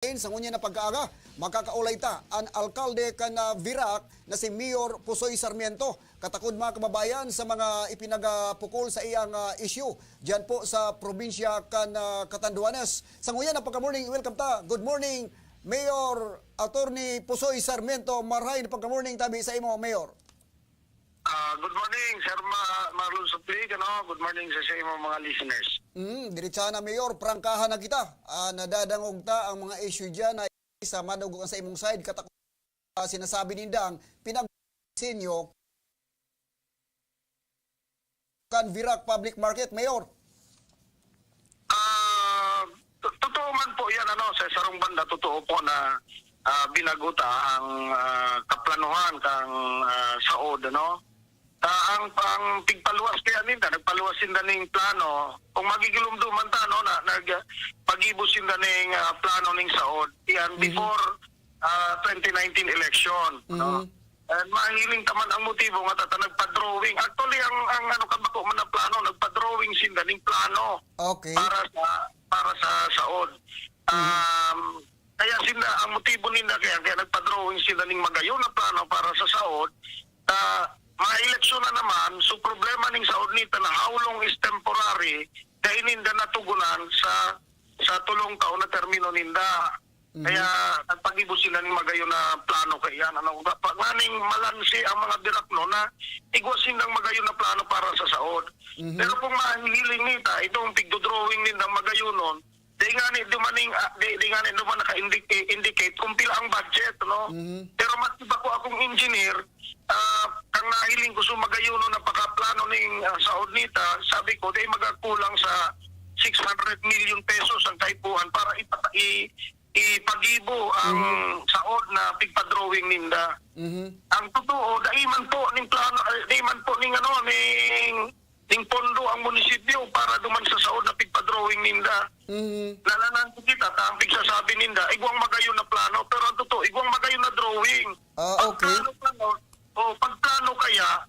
Sa ngunya na pag-aaga, makakaulay ta ang alkalde kan Virac na si Mayor Pusoy Sarmiento. Katakod mga kababayan sa mga ipinagapukol sa iyang issue diyan po sa probinsya kan Catanduanes. Sa ngunya na pagka-morning, welcome ta. Good morning, Mayor Attorney Pusoy Sarmiento. Marhay na pagka-morning tabi sa imo, Mayor. Good morning, Sir Marlon Suplig. Good morning sa imo mga listeners. Diretsa na, Mayor, prangkahan na kita. Nadadangog ta ang mga issue dyan na isa madugo sa imong side. Katakot sinasabi nindang pinag-sinyo kan Virac Public Market, Mayor. Totoo man po yan, sa sarong banda, totoo po na binaguta ang kaplanuhan kang saod, ang pigpaluwas kaya ninda, nagpaluwas sinda ning plano. Kung magigilumduman ta, na nagpagibos sinda ning plano ning saod. Yan, before 2019 election, And mahiling taman ang motibo nga nagpa-drawing. Actually, ang kabako man na plano, nagpa-drawing sinda ning plano. Okay. Para sa saod. Kaya sinda, ang motibo ninda kaya nagpa-drawing sinda ning magayon na plano para sa saod. Ma-eleksyon na naman, so problema ning saod nita na how long is temporary, dahil ninda natugunan sa tulong taon na termino ninda. Kaya nagpag-ibo sila ning magayon na plano kaya nganing malansi ang mga direkno na igwasin ng magayon na plano para sa saod. Pero kung mahihiling nita, itong pigdodrawing nindang magayonon, di nga ni dumaning naka-indicate kung pila ang budget, Pero matiba ko akong engineer, kang nahiling ko sumagayono na pagkaplano ning saod nita, sabi ko, di magakulang sa 600 million pesos ang kaipuhan para ipagibo ang saod na pigpa-drawing ninda. Ang totoo, daiman po ning plano, daiman po ning ning pondo ang munisipyo para duman sa saod na pigpa-drawing ninda. Lalanan ko kita, ang pigsasabi ninda, igwang magayon na plano, pero ang totoo, igwang magayon na drawing. Okay. Pagplano kaya,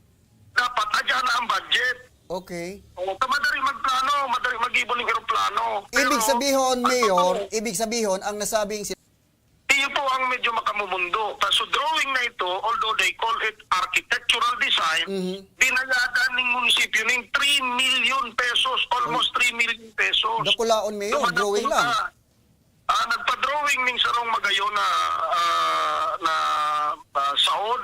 dapat adyan na ang budget. Okay. Madali magplano, madali mag-ibon ng aeroplano. Ibig sabihin, Mayor, ang nasabing iyo po ang medyo makamumundo. So drawing na ito, although they call it architectural design, binayadan ng munisipyo ng 3 million pesos, almost 3 million pesos. Dakulaon, Mayor, drawing lang. Nagpa-drawing ng sarong magayon na saod,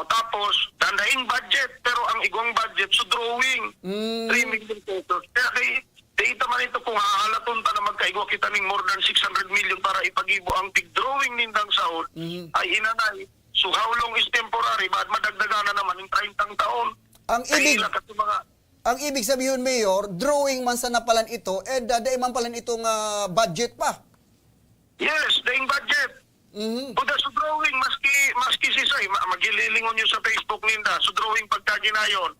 tapos dandaing budget, pero ang igong budget so drawing 3 million pesos. Kaya ita man ito kung hahalaton ta na magkaigwa kita ning more than 600 million para ipagibo ang pig-drawing nindang saod, ay inanay. So how long is temporary? Ba't madagdagan na naman ng 30 taon? Ang ibig sabihin, Mayor, drawing man sa napalan ito, daday man palan itong budget pa. Yes, daing budget. Kuda sa drawing, maski sisay, magililingon nyo sa Facebook ninda, sa drawing pagkaginayon.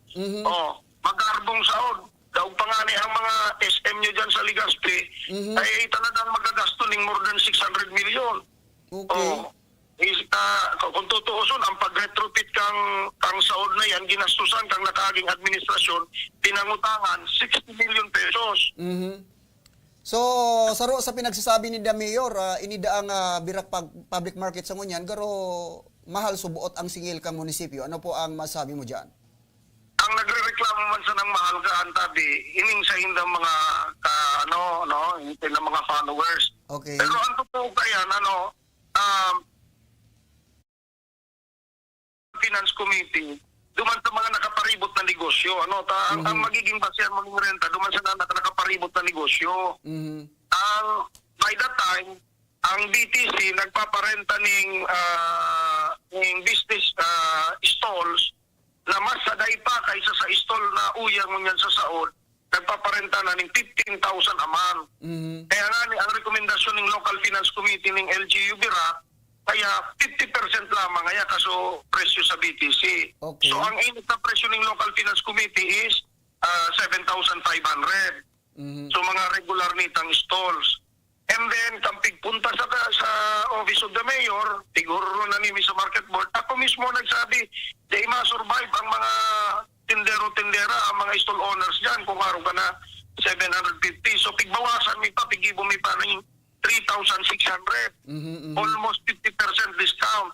Mag-arbong saod. Daw pa nga ni ang mga SM nyo dyan sa Legazpi, ay talagang magagasto ng more than 600 million. Okay. Kung tutuuson, ang pag-retrofit kang saod na yan, ginastusan kang nakaging administrasyon, pinangutangan 60 million pesos. So, saro sa pinagsasabi ni da Mayor, inida ang Virac Public Market sa ngunyan, garo mahal subuot ang singil kang munisipyo. Ano po ang masabi mo dyan? Ang nagrereklamo man sa nang mahal ka tabi, ining sa hindang mga ng mga followers. Okay. Pero ang totoo kaya, Finance Committee, duman sa mga nakaparibot na negosyo, ang magiging basehan mo ng renta, duman sa nakaparibot na negosyo. By that time, ang BTC nagpaparenta ng business stalls na mas saday pa kaysa sa stall na uyang mo yan sa saod, nagpaparenta na ng 15,000 a month. Kaya nga ang rekomendasyon ng Local Finance Committee ng LGU Virac, kaya 50% lamang kaya kaso presyo sa BTC. Okay. So ang init na presyo ng Local Finance Committee is 7,500. So mga regular nitang stalls. And then, kampig punta sa Office of the Mayor, siguro na nimi sa Market Board, ako mismo nagsabi, di ma-survive ang mga tindero-tindera, ang mga stall owners dyan, kung araw ka na 750. So, pigbawasan mi pa, pigibo mi pa ng 3,600. Almost 50% discount.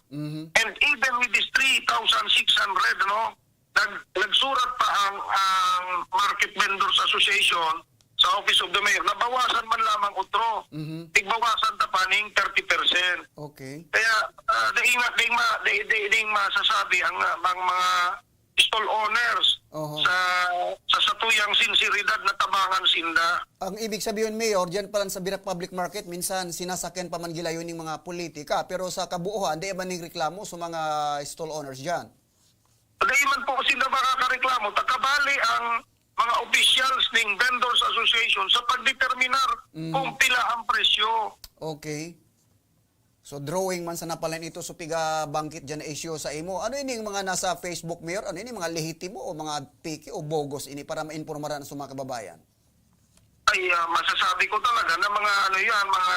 And even with this 3,600, nagsurat pa ang Market Vendors Association sa Office of the Mayor, nabawasan man lamang utro. Tigbawasan ta pa ning 30%. Okay. Kaya daing masasabi ang mga stall owners sa satuyang sinseridad na tabangan sinda. Ang ibig sabihin, Mayor, dyan pa lang sa Birak Public Market, minsan sinasakyan pa man gilayon ng mga politika, pero sa kabuuan, di ba ning reklamo sa mga stall owners dyan? Dahil man po sila makakareklamo, takabali ang mga officials ng Vendors Association sa pagdeterminar kung pila ang presyo. Okay. So drawing man sa napalan ito so piga bangkit dyan na issue sa imo. Ano ini mga nasa Facebook, Mayor? Ano ini mga lehitimo o mga piki o bogus ini para mainformaran sa mga kababayan? Ay, masasabi ko talaga na mga mga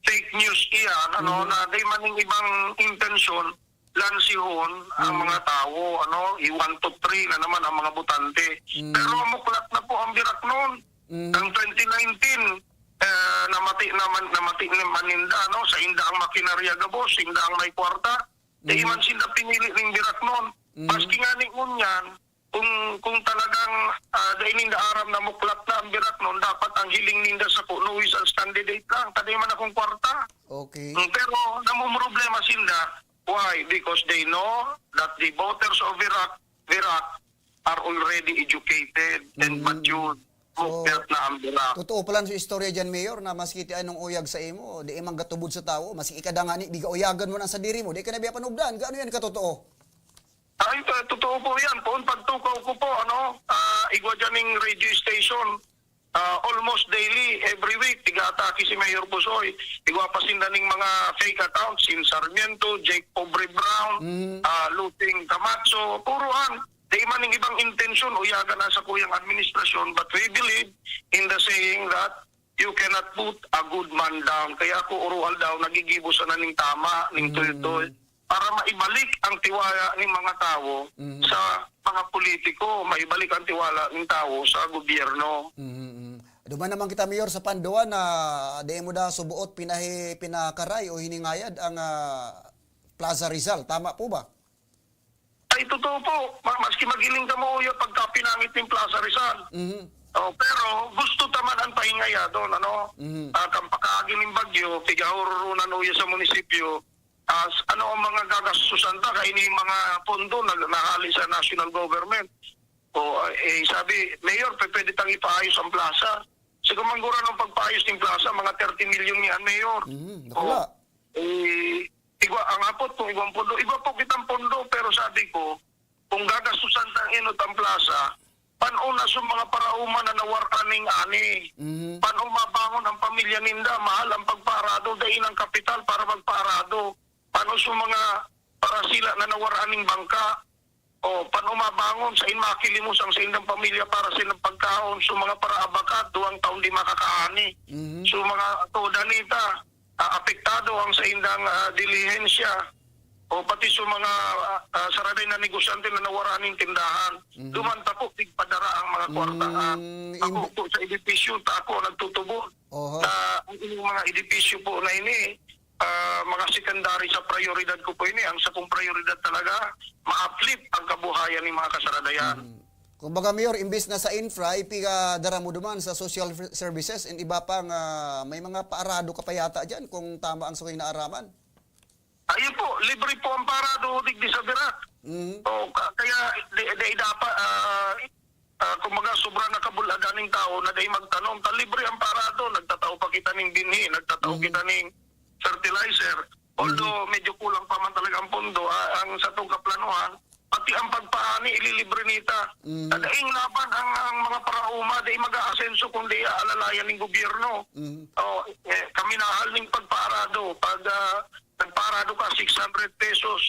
fake news iyan, na di maning ibang intensyon lansihon ang mga tao, i-1 to 3 na naman ang mga butante. Pero muklat na po ang birak noon. Ang 2019, namati maninda, sa inda ang makinarya gabos, inda ang may kwarta. Di man sila pinili ng birak noon. Maski nga ni unyan, kung talagang dahil ninda aram na muklat na ang birak noon, dapat ang hiling ninda sa punuwis as candidate lang. Taday man akong kwarta. Okay. Pero namumroblema sinda. Why? Because they know that the voters of Iraq are already educated and matured. So, Na ang Iraq. totoo pala sa istorya dyan, Mayor, na maski ti anong uyag sa imo, di imang gatubod sa tao, maski ikadangani, di ka uyagan mo na sa diri mo, di ka na biya panubdan. Gaano yan katotoo? Ay, totoo po yan. Kung pagtukaw ko po, igwa dyan ng radio station, almost daily, every week, tiga-atake si Mayor Pusoy. Igwa pa sinda ng mga fake accounts, Sin Sarmiento, Jake Pobre Brown, Luting Camacho, puruan. Di man ng ibang intensyon, uyagan na sa kuyang administrasyon, but we believe in the saying that you cannot put a good man down. Kaya ako uruhal daw, nagigibo sa naning tama, ning toy-toy, para maibalik ang tiwala ng mga tao sa mga politiko, maibalik ang tiwala ng tao sa gobyerno. Duman naman kita, Mayor, sa Panduan na di mo da subuot pinakaray o hiningayad ang Plaza Rizal. Tama po ba? Ay, totoo po. Maski magiling ka mo yung pagka pinangit ng Plaza Rizal. Pero gusto taman ang pahingaya doon. Kampakaagin ng Bagyo, tigahurunan uya sa munisipyo, ang mga gagastusan ta kay ni mga pondo na nahali sa national government. Sabi, Mayor, pwede tang ipaayos ang plaza. Siguro manggura ng pagpaayos ng plaza, mga 30 million niyan, Mayor. Nakula. Igwa, ang apot kung ibang pondo. Iba po kitang pondo, pero sabi ko, kung gagastusan tang inot ang plaza, panuna sa mga parauma na nawaran ng ani. Paano mabangon ang pamilya ninda, mahal ang pagparado, dahin ang kapital para magparado. Paano sa mga para sila na nawaran ng bangka, paano mabangon sa inmakilimusang sa indang pamilya para silang pagkaon, sa mga para-abakat, 2 taon di makakaani. So mga todanita, apektado ang sa indang dilihensya, o pati sa mga saraday na negosyante na nawaraning tindahan. Dumanta po, tigpadara ang mga kwartaan. Ako po sa edipisyo, ako nagtutubo. Ang mga edipisyo po na ini, mga secondary sa prioridad ko po ini. Ang sa kong prioridad talaga, ma-uplift ang kabuhayan ng mga kasaradayan. Kumbaga, Mayor, imbes na sa infra, ipigadara mo duman sa social services and iba pang may mga paarado ka pa yata dyan kung tama ang sukay na araman. Ayun po, libre po ang parado digdi sa Birak. Kaya dapat, kumbaga sobrang nakabulagan ng tao na dahi magtanong, libre ang parado, nagtatao pa kita ng binhi, nagtatao kita ng fertilizer. Although medyo kulang pa man talaga ang pondo, ang sa itong kaplanuhan, pati ang pagpaani ililibre nita. Daing laban ang mga parauma, dahi mag-aasenso kung dahi alalayan ng gobyerno. Kami nahal ng pagparado, pag nagparado ka 600 pesos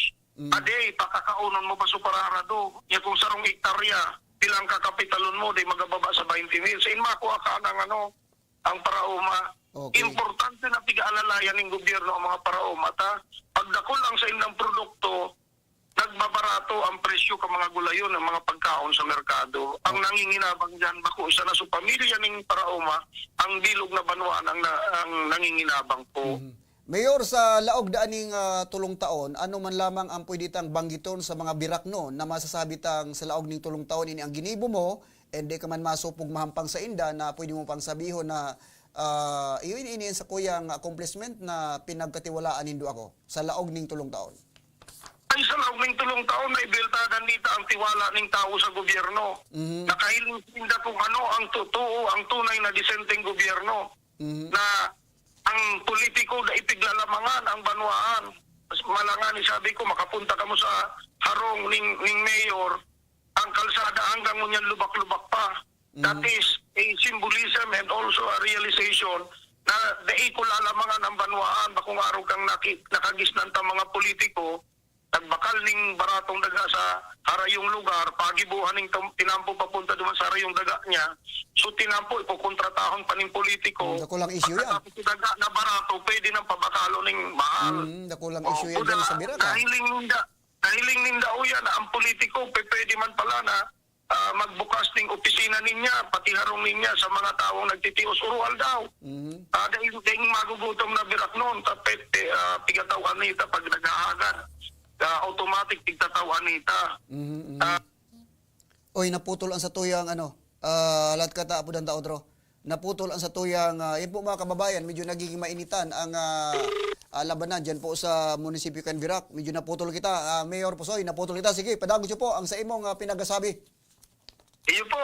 a day, pakakaunon mo ba sa pararado? Kung sarong hektarya, bilang kakapitalon mo, dahi magababa sa 20 mil. Sa makuha ka ng ang parauma. Okay. Importante na piga-alalayan ng gobyerno ang mga parauma. Pagdakol lang sa ilang produkto, nagbabarato ang presyo ka mga gulayon ng mga pagkaon sa merkado. Ang nanginginabang diyan bako isa na sa pamilya ning Paraoma, ang bilog na banwaan ang nanginginabang po. Mayor, sa laog daaning tulong taon, ano man lamang ang pwede tang banggiton sa mga birak no na masasabi tang sa laog ning tulong taon ini ang ginibo mo, and di ka man masupog mahampang sa inda na pwede mo pang sabihon na iyon ini sa kuyang accomplishment na pinagkatiwalaan nindo ako sa laog ning tulong taon. Ay sa laog ning tulong taon na ibiltagan nita ang tiwala ning tao sa gobyerno. Nakahiling sinda kung ano ang totoo, ang tunay na disenteng gobyerno. Na ang politiko na ipiglalamangan ang banwaan. Mas malangan sabi ko makapunta ka mo sa harong ning mayor, ang kalsada hanggang ngunyan lubak-lubak pa. That is a symbolism and also a realization na dai ko lalamangan ang banwaan bakong araw kang nakagisnan ta mga politiko nagbakal ning baratong daga sa harayong lugar pagibuhan ning tinampo papunta duman sa harayong daga niya, so tinampo ipokontratahon pa ning politiko. Dakulang issue yan. Tapos daga na barato pwede nang pabakalo ning mahal. Dakulang issue yan dyan sa birak. Nahiling ninda uya na ang politiko pwede man pala na magbukas ning opisina ninya pati harong ninya sa mga taong nagtitios urual daw. Dahil ding magugutom na birak noon tapet tigatawan nita pag naghahagad. Automatic tigtatawan nita. Oy, naputol ang sa tuyang lahat kata apo dan taodro. Naputol ang sa tuyang yan po mga kababayan, medyo nagiging mainitan ang labanan dyan po sa munisipyo Canvirac. Medyo naputol kita, Mayor Pusoy, naputol kita. Sige, padagos nyo po ang sa imong pinagasabi. Iyo po,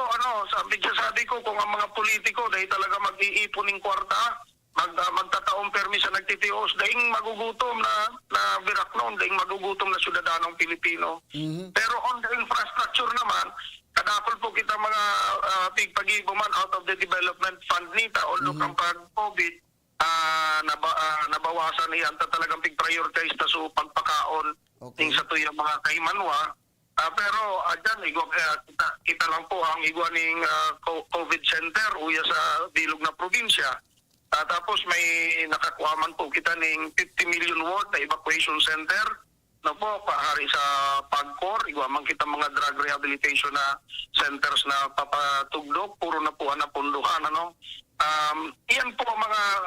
sabi ko kung ang mga politiko dahil talaga mag-iipon ng kwarta, magtataong permi sa nagtitios, daing magugutom na birak noon, daing magugutom na syudadanong Pilipino. Pero on the infrastructure naman, kadakol po kita mga pagpagibuman out of the development fund nita, although kang pag-COVID, nabawasan iyan talagang pig-prioritize na so pagpakaon ng sa tuyang mga kahimanwa. Pero dyan, kita lang po ang igwaning COVID center uya sa bilog na probinsya. Tapos may nakakuhaman po kita ng 50 million worth na evacuation center. No po, pahari sa PAGCOR, igwaman kita mga drug rehabilitation na centers na papatugdok, puro na po na punduhan. Iyan po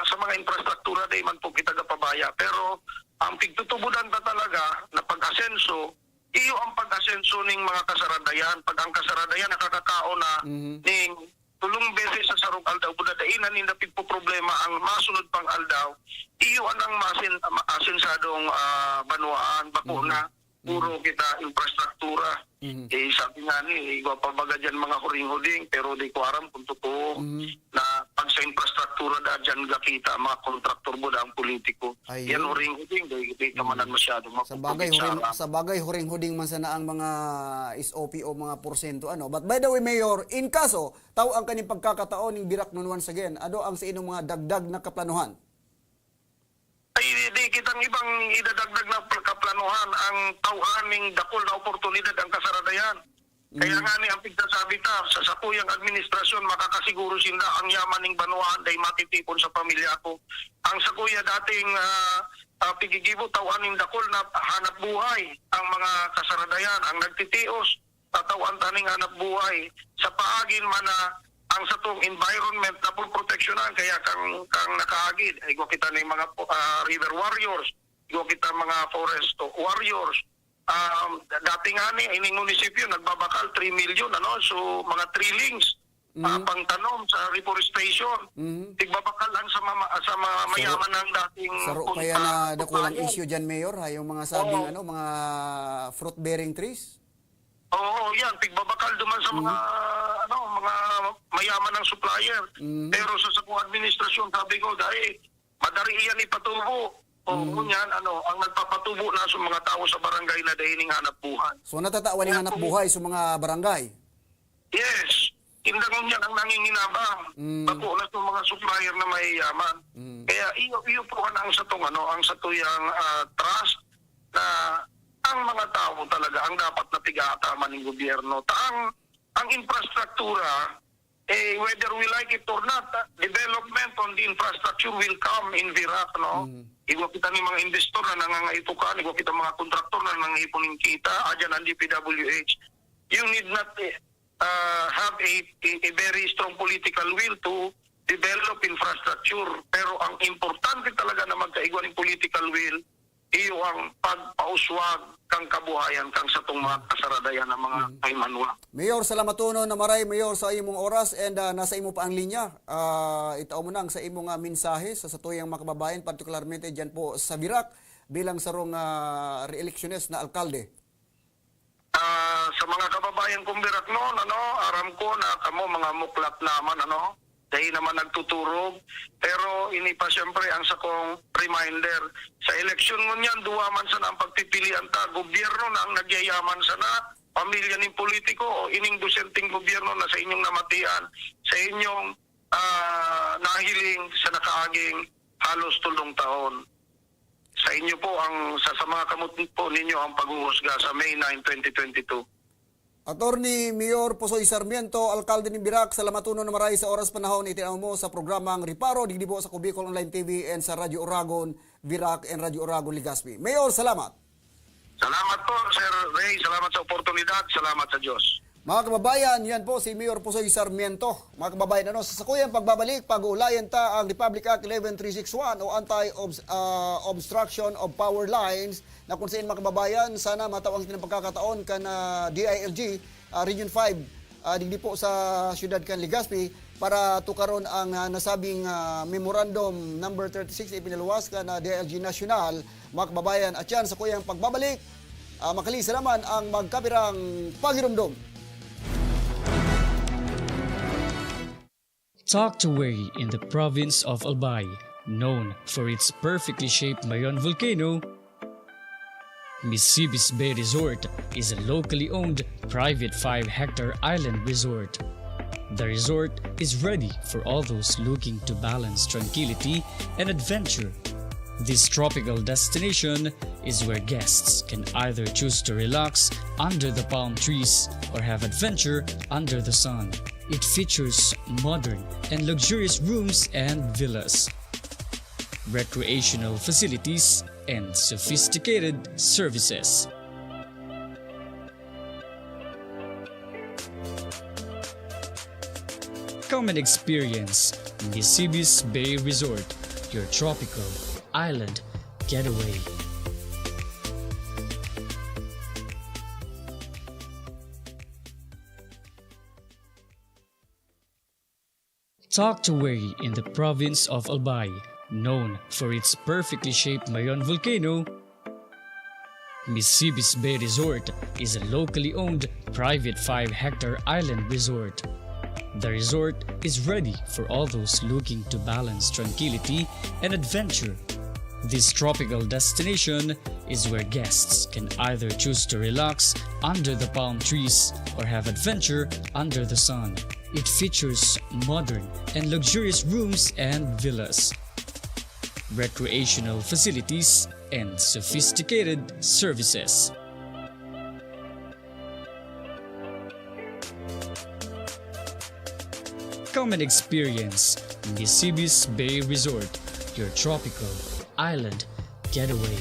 sa mga infrastruktura, di man po kita kapabaya. Pero ang pigtutubudan ta talaga na pag-asenso, iyo ang pag-asenso ng mga kasaradayan. Pag ang kasaradayan nakakakao na ning tulong beses sa sarong aldaw, budadainan nila po problema ang masunod pang aldaw, iyo anang asensadong banwaan, bako na, puro kita infrastruktura. Sabi nga ni, igwa pabaga dyan mga huring-huding, pero di ko aram kung totoo na pag sa infrastruktura dyan gakita, mga kontraktor mo ang politiko. Ayun. Yan huring-huding, di kamanan masyado. Sa bagay, huring-huding man sana ang mga SOP o mga porsyento. But by the way, Mayor, in kaso, tao ang kaning pagkakataon ng birak nun once again, ang sa inong mga dagdag na kaplanuhan? Ay, di kitang ibang idadagdag na kaplanuhan ang tauhaning dakol na oportunidad ang kasaradayan. Kaya nga ni ang pigsasabi ta, sa sakuyang administrasyon makakasiguro sinda ang yamaning banuan day matitipon sa pamilya ko. Ang sakuya dating pigigibo tauhaning dakol na hanap buhay ang mga kasaradayan, ang nagtitios, tatawan taning hanap buhay. Sa paagin man na ang sa tong environment na po proteksyonan kaya kang nakaagid ay kita ng mga river warriors, kita mga forest warriors. Dati nga ni ining munisipyo nagbabakal 3 million so mga trilings pangtanom sa reforestation. Tigbabakal lang sa mayaman ng dating saro kaya na dakulang issue dyan, Mayor, yung mga sabing mga fruit bearing trees. Oo, yan. Pigbabakal duman sa mga mga mayaman ng supplier. Pero sa sakong administrasyon, sabi ko, dahil madari iyan ipatubo. Yan, ang nagpapatubo na sa mga tao sa barangay na dahil ng hanap buhay. So natatawan ng hanap buhay sa mga barangay? Yes. Tindangon yan ang nanginginabang. Bako na sa mga supplier na mayayaman. Kaya iyo po ang sa tuyang trust na ang mga tao talaga ang dapat na tigataman ng gobyerno. Ang infrastruktura whether we like it or not, development on the infrastructure will come in Virac, no? Iwa kita ni mga investor na nangangaitukan, iwa kita mga kontraktor na nangangipon ng kita, adyan ang DPWH. You need not have a very strong political will to develop infrastructure. Pero ang importante talaga na magkaigwan ng political will, iyo ang pagpauswag kang kabuhayan kang sa itong mga kasaradayan ng mga kaimanwa. Mayor, salamat tuno na maray, Mayor, sa imong oras and nasa imo pa ang linya. Itao mo nang sa imong mensahe sa tuyang mga kababayan, partikularmente dyan po sa Virac, bilang sarong re-electionist na alkalde. Sa mga kababayan kong Virac noon, aram ko na kamo mga muklat naman, dahil naman nagtuturog. Pero ini pa siyempre ang sakong reminder. Sa eleksyon mo niyan, duwa man sana ang pagpipilian ta. Gobyerno na ang nagyayaman sana, pamilya ng politiko o ining dosenteng gobyerno na sa inyong namatian, sa inyong nahiling sa nakaaging halos 3 taon. Sa inyo po, sa mga kamot po ninyo ang paghuhusga sa May 9, 2022. Attorney Mayor Pusoy Sarmiento, alkalde ng Virac, salamat tuno na maray sa oras panahon itinaw mo sa programang Riparo, digdi po sa Kubicol Online TV and sa Radio Oragon Virac and Radio Oragon Legazpi. Mayor, salamat. Salamat po, Sir Ray. Salamat sa oportunidad. Salamat sa Diyos. Mga kababayan, yan po si Mayor Pusoy Sarmiento. Mga kababayan, sa sakuyang pagbabalik, pag-uulayan ta ang Republic Act 11361 o Anti-Obstruction of Power Lines na kung saan mga kababayan, sana matawag ng pagkakataon kan DILG, Region 5, digdi po sa siyudad kan Legazpi, para tukaron ang nasabing Memorandum number 36 ipinalawas kan DILG National. Mga kababayan, at yan sa kuyang pagbabalik, makalisa naman ang magkapirang pagirumdum. Tucked away in the province of Albay, known for its perfectly shaped Mayon volcano, Misibis Bay Resort is a locally owned private 5-hectare island resort. The resort is ready for all those looking to balance tranquility and adventure. This tropical destination is where guests can either choose to relax under the palm trees or have adventure under the sun. It features modern and luxurious rooms and villas, recreational facilities, and sophisticated services. Come and experience Misibis Bay Resort, your tropical island getaway. Tucked away in the province of Albay, known for its perfectly shaped Mayon volcano, Misibis Bay Resort is a locally owned private 5-hectare island resort. The resort is ready for all those looking to balance tranquility and adventure. This tropical destination is where guests can either choose to relax under the palm trees or have adventure under the sun. It features modern and luxurious rooms and villas, recreational facilities, and sophisticated services. Come and experience Misibis Bay Resort, your tropical island getaway.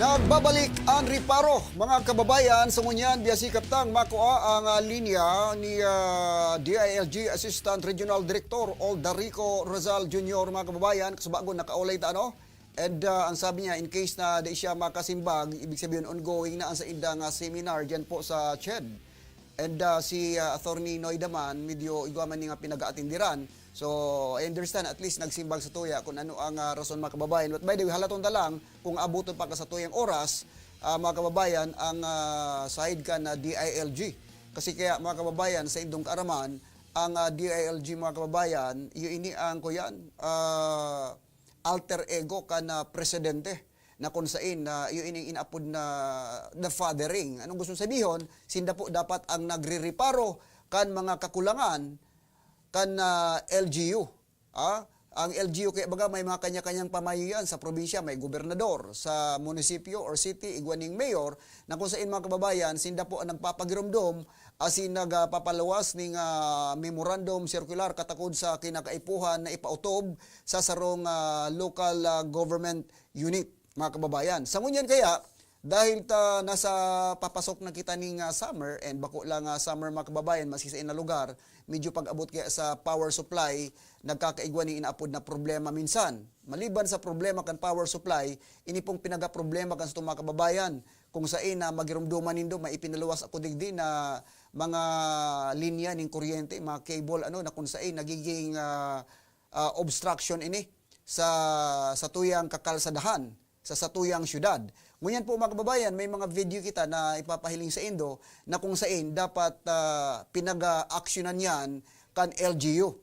Nagbabalik ang Riparo, mga kababayan. Sa ngunyan, biyasikap tang makuha ang linya ni DILG Assistant Regional Director Oldarico Rizal Jr. Mga kababayan, kasabagon nakaulay ta and ang sabi niya, in case na di siya makasimbag, ibig sabihin ongoing na ang sa indang seminar dyan po sa CHED. And si Attorney Noy Daman, medyo igwaman nga pinag-aatindiran. So, I understand, at least nagsimbag sa tuya kung ano ang rason mga kababayan. But by the way, halaton na lang, kung abuton pa ka sa tuyang oras, mga kababayan, ang side ka na DILG. Kasi kaya mga kababayan, sa indong kaaraman, ang DILG mga kababayan, yun ini ang kuyan, alter ego ka na presidente na kung saan yun ining inapod na the fathering. Anong gusto sabihin? Sinda po dapat ang nagre-reparo kan mga kakulangan kan LGU, Ang LGU kaya baga may mga kanya-kanyang pamayayan sa probinsya, may gobernador, sa munisipyo or city, igwaning mayor, na kung saan mga kababayan, sinda po ang nagpapagirumdom, asin nagpapalawas ng memorandum circular katakod sa kinakaipuhan na ipautob sa sarong local government unit, mga kababayan. Sa ngunyan kaya, dahil nasa papasok na kita ning summer and bako lang summer mga kababayan masisa na lugar, medyo pag-abot kaya sa power supply, nagkakaigwa ni inaapod na problema minsan. Maliban sa problema kan power supply, ini pong pinagaproblema kan sa mga kababayan kung saan na magirumduman nindo maipinaluwas ako digdi na mga linya ning kuryente, mga cable na kung saan nagiging obstruction ini sa tuyang kakalsadahan, sa satuyang syudad. Ngunyan po mga kababayan, may mga video kita na ipapahiling sa Indo na kung saan dapat pinag-aksyonan yan kan LGU.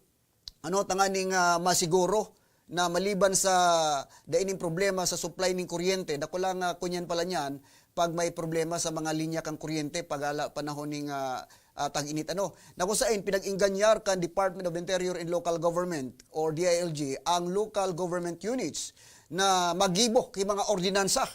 Tanganing masiguro na maliban sa daining problema sa supply ng kuryente, dako lang kunyan pala niyan pag may problema sa mga linya kang kuryente pag panahon ng tag-init na kung saan pinag-inganyar kan Department of Interior and Local Government or DILG ang local government units na magibo kay mga ordinansa.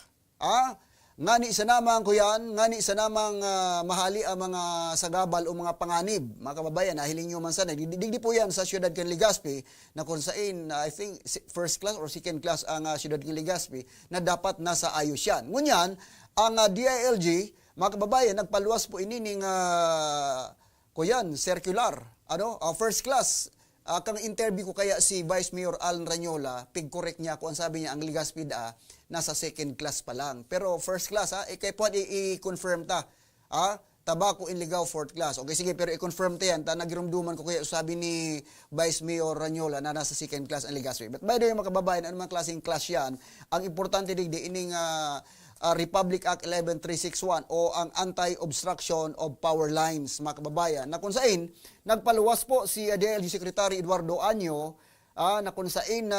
Ngani sa namang kuyan, ngani sa namang mahali ang mga sagabal o mga panganib, mga kababayan, nahiling nyo man sana. Digdi po yan sa Ciudad can Legazpi na kung saan, I think, first class or second class ang Ciudad can Legazpi na dapat nasa ayos yan. Ngunyan, ang DILG, mga kababayan, nagpaluwas po ini ng kuyan, circular, first class. Kang interview ko kaya si Vice Mayor Alan Ranyola, pig-correct niya kung ang sabi niya ang Legazpi nasa second class pa lang. Pero first class, kaya po i-confirm ta. Tabako in Ligao, fourth class. Okay, sige, pero i-confirm ta yan. Nagirumduman ko kaya sabi ni Vice Mayor Ranyola na nasa second class ang Legazpi. But by the way, mga kababayan, anumang klaseng class yan, ang importante digdi, ining Republic Act 11361 o ang Anti-Obstruction of Power Lines, mga kababayan, na kung saan nagpaluwas po si DILG Secretary Eduardo Año na kung saan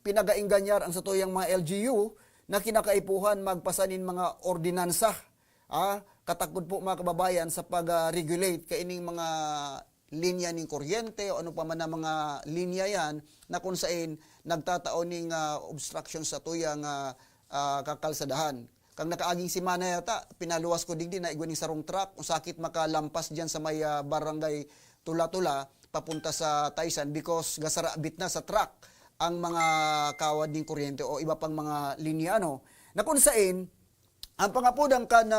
pinagaingganyar ang satuyang mga LGU na kinakaipuhan magpasanin mga ordinansa. Katakod po mga kababayan sa pag-regulate kaining mga linya ng kuryente o ano pa man na mga linya yan na kung saan nagtataon ng obstruction sa tuyang kakalsadahan. Kang nakaaging simana yata, pinaluwas ko digdi na igwaning sarong truck, kung sakit makalampas dyan sa may barangay Tula-Tula, papunta sa Taysan because gasarabit na sa truck ang mga kawad ng kuryente o iba pang mga linya na kung saan ang pangapudang kan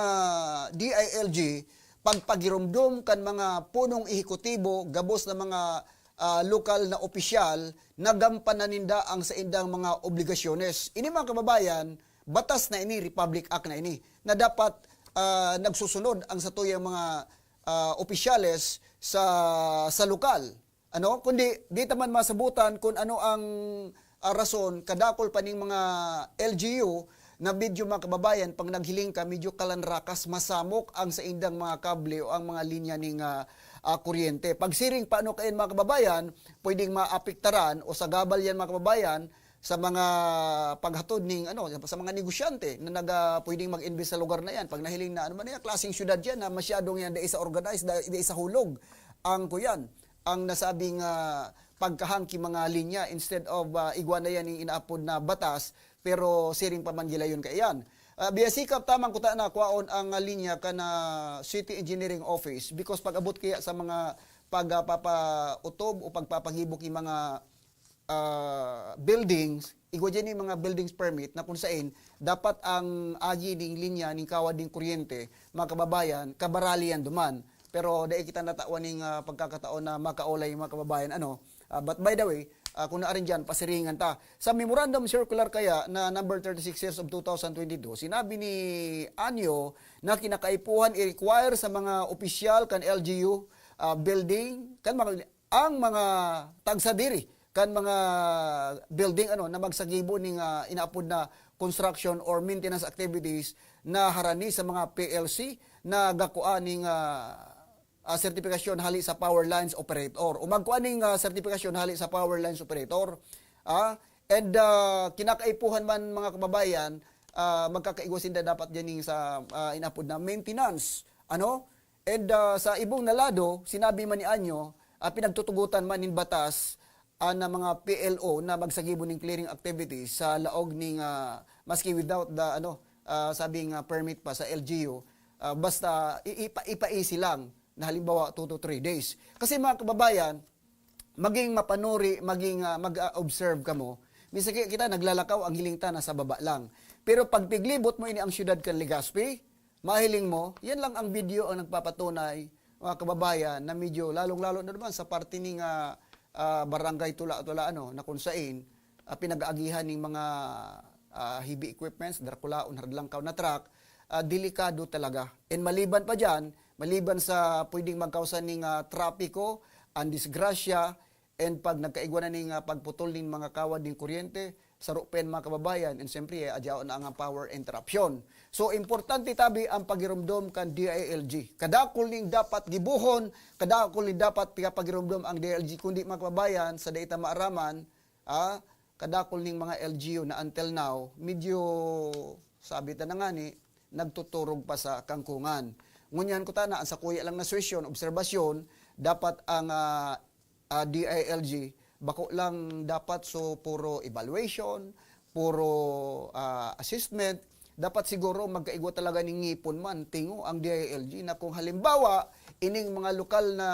DILG pagpagirumdum kan mga punong ehekutibo gabos na mga lokal na opisyal nagampanan ninda ang sa indang mga obligasyones. Ini mga kababayan, batas na ini, Republic Act na ini, na dapat nagsusunod ang satuyang mga opisyales sa lokal. Kundi di taman masabutan kung ano ang rason kadakol pa ning mga LGU na medyo mga kababayan pag naghiling ka medyo kalanrakas masamok ang sa indang mga kable o ang mga linya ning kuryente. Pag siring paano kayo mga kababayan, pwedeng maapektaran o sagabal yan mga kababayan sa mga paghatod ning sa mga negosyante na pwedeng mag-invest sa lugar na yan. Pag nahiling na man yan, klaseng syudad yan na masyadong yan da isa organized, da isa hulog ang kuyan ang nasabing pagkahangki mga linya instead of igwana yan yung inaapod na batas pero siring pa man gila yun kayan. Biyasikap tamang kuta na kwaon ang linya kana City Engineering Office because pag abot kaya sa mga pagpapautob o pagpapahibok yung mga buildings, igwa dyan yung mga buildings permit na kung saan dapat ang agi ng linya ng kawad ng kuryente, mga kababayan, kabarali yan duman. Pero dahil kita natawan ng pagkakataon na makaulay mga kababayan, but by the way, kung naarin dyan, pasiringan ta. Sa memorandum circular kaya na number 36 years of 2022, sinabi ni Anyo na kinakaipuhan i-require sa mga opisyal kan LGU building, kan ang mga tagsadiri, kan mga building na magsagibo ning inaapod na construction or maintenance activities na harani sa mga PLC na gakuan ning sertifikasyon hali sa power lines operator o magkuan ning sertifikasyon hali sa power lines operator and kinakaipuhan man mga kababayan magkakaigwasin na dapat diyan sa inapod na maintenance and sa ibong nalado sinabi man ni Anyo pinagtutugutan man in batas na mga PLO na magsagibo ng clearing activities sa laog ning maski without the sabing permit pa sa LGU, basta ipa-easy lang na halimbawa 2 to 3 days. Kasi mga kababayan, maging mapanuri, maging mag-observe ka mo, minsan kita naglalakaw, ang hiling ta nasa baba lang. Pero pag piglibot mo ini ang siyudad kan Legazpi, mahiling mo, yan lang ang video ang nagpapatunay, mga kababayan, na medyo lalong-lalo na naman sa parte ng barangay tula-tula na kung saan pinag-aagihan ng mga heavy equipments, Draculaon, hardlangkaw na truck, delikado talaga. And maliban pa dyan, maliban sa pwedeng magkausan ng trapiko, ang disgrasya, and pag nagkaigwa na ng pagputol ng mga kawad ng kuryente, sarupen mga kababayan, and siyempre, adyaw na ang power interruption. So, importante tabi ang pagirumdom kan DILG. Kadakol ning dapat gibuhon, kadakol ning dapat pagirumdom ang DILG, kundi mga kababayan, sa data maaraman, kadakol ning mga LGU na until now, medyo, sabi ta na nga ni, nagtuturog pa sa kangkungan. Ngunyan ko tana, ang sa kuya lang na sesyon, obserbasyon, dapat ang DILG, bako lang dapat so puro evaluation, puro assessment, dapat siguro magkaigwa talaga ng ngipon man, tingo ang DILG na kung halimbawa, ining mga lokal na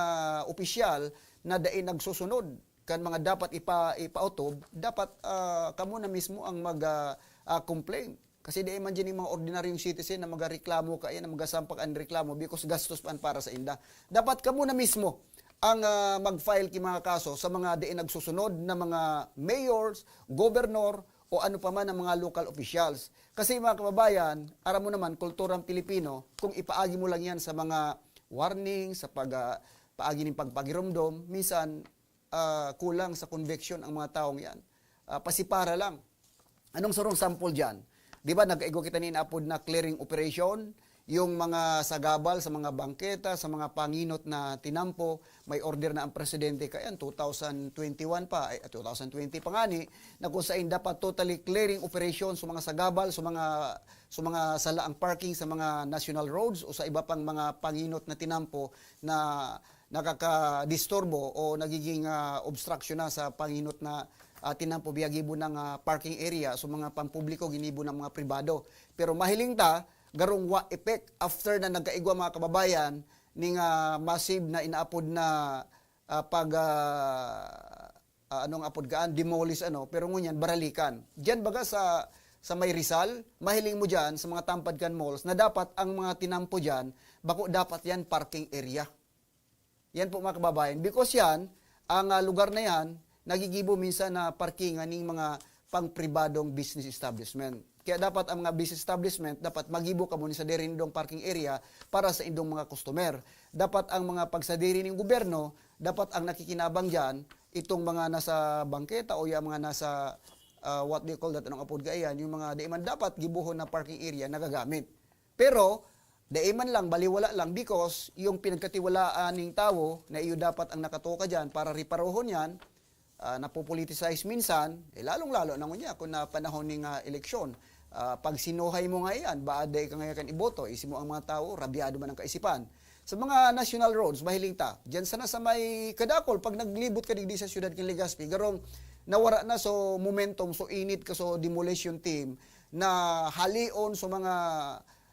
opisyal na dain nagsusunod, kan mga dapat ipautob, dapat kamo na mismo ang mag-complain. Kasi di man dyan yung mga ordinaryong citizen na magareklamo kaya na magasampak ang reklamo because gastos pan para sa inda. Dapat kamo na mismo ang mag-file ki mga kaso sa mga diin nagsusunod na mga mayors, governor, o ano pa man ang mga local officials. Kasi mga kababayan, aram mo naman, kulturang Pilipino, kung ipaagi mo lang yan sa mga warning, sa paagi ng pagpagirumdom, minsan kulang sa conviction ang mga taong yan. Pasipara lang. Anong sarong sample dyan? Di ba, nag-ego kita ni inaapod na clearing operation, yung mga sagabal sa mga bangketa, sa mga panginot na tinampo, may order na ang presidente kaya 2021 pa, 2020 pa nga ni, na kung saan dapat totally clearing operation sa mga sagabal, sa mga salaang parking sa mga national roads o sa iba pang mga panginot na tinampo na nakakadisturbo o nagiging obstruction na sa panginot na tinampo biyagibo ng parking area so mga pampubliko ginibo ng mga pribado. Pero mahiling ta garong wa effect after na nagkaigwa mga kababayan ning massive na inaapod na anong apod gaan demolish pero ngunyan baralikan. Diyan baga sa May Rizal, mahiling mo diyan sa mga Tampad Kan malls na dapat ang mga tinampo diyan bako dapat yan parking area. Yan po mga kababayan because yan ang lugar na yan nagigibo minsan na parkingan ng mga pangpribadong business establishment. Kaya dapat ang mga business establishment, dapat magibo ka muna sa derindong parking area para sa indong mga customer. Dapat ang mga pagsadiri ng gobyerno, dapat ang nakikinabang dyan, itong mga nasa bangketa o yung mga nasa, what do you call that, anong apod gaayan, yung mga daiman dapat gibuhon na parking area nagagamit. Pero, daiman lang, baliwala lang because yung pinagkatiwalaan ng tao na iyo dapat ang nakatoka dyan para riparohon yan, napopoliticize minsan, lalong-lalo na niya kung na panahon ng eleksyon. Pag sinuhay mo nga yan, baaday ka ngayon kan iboto, isi mo ang mga tao, rabyado man ang kaisipan. Sa mga national roads, mahiling ta, dyan sana sa may kadakol, pag naglibot ka digdi sa siyudad ng Legazpi, garong nawara na so momentum, so init ka so demolition team, na halion so mga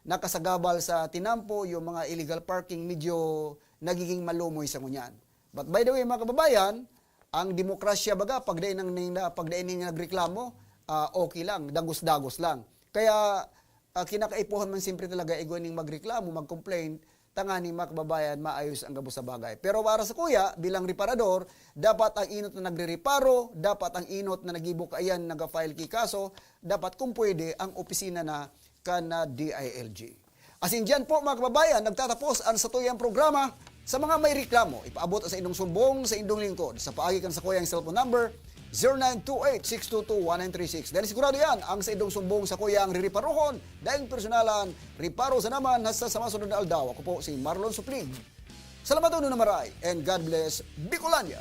nakasagabal sa tinampo, yung mga illegal parking, medyo nagiging malumoy sa ngunyan. But by the way, mga kababayan, ang demokrasya baga, pagdain ng nagreklamo, okay lang, dagos-dagos lang. Kaya, kinakaipuhan man siyempre talaga ning magreklamo, mag-complain, tangani mga kababayan, maayos ang gabos sa bagay. Pero para sa kuya, bilang reparador, dapat ang inot na nagre-reparo, dapat ang inot na nagibok ayan, nag-file ki kaso, dapat kung pwede, ang opisina na kana DILG. Asin dyan po mga kababayan, nagtatapos ang satuyang programa. Sa mga may reklamo, ipaabot sa indong sumbong sa indong lingkod sa paagi kan sa kuyang cellphone number 0928-622-1936. Dahil sigurado yan ang sa indong sumbong sa kuyang ririparohon dahil personalan, riparo sa naman hasta sa masunod na aldaw. Ako po si Marlon Suplig. Salamat na maray and God bless Bicolania.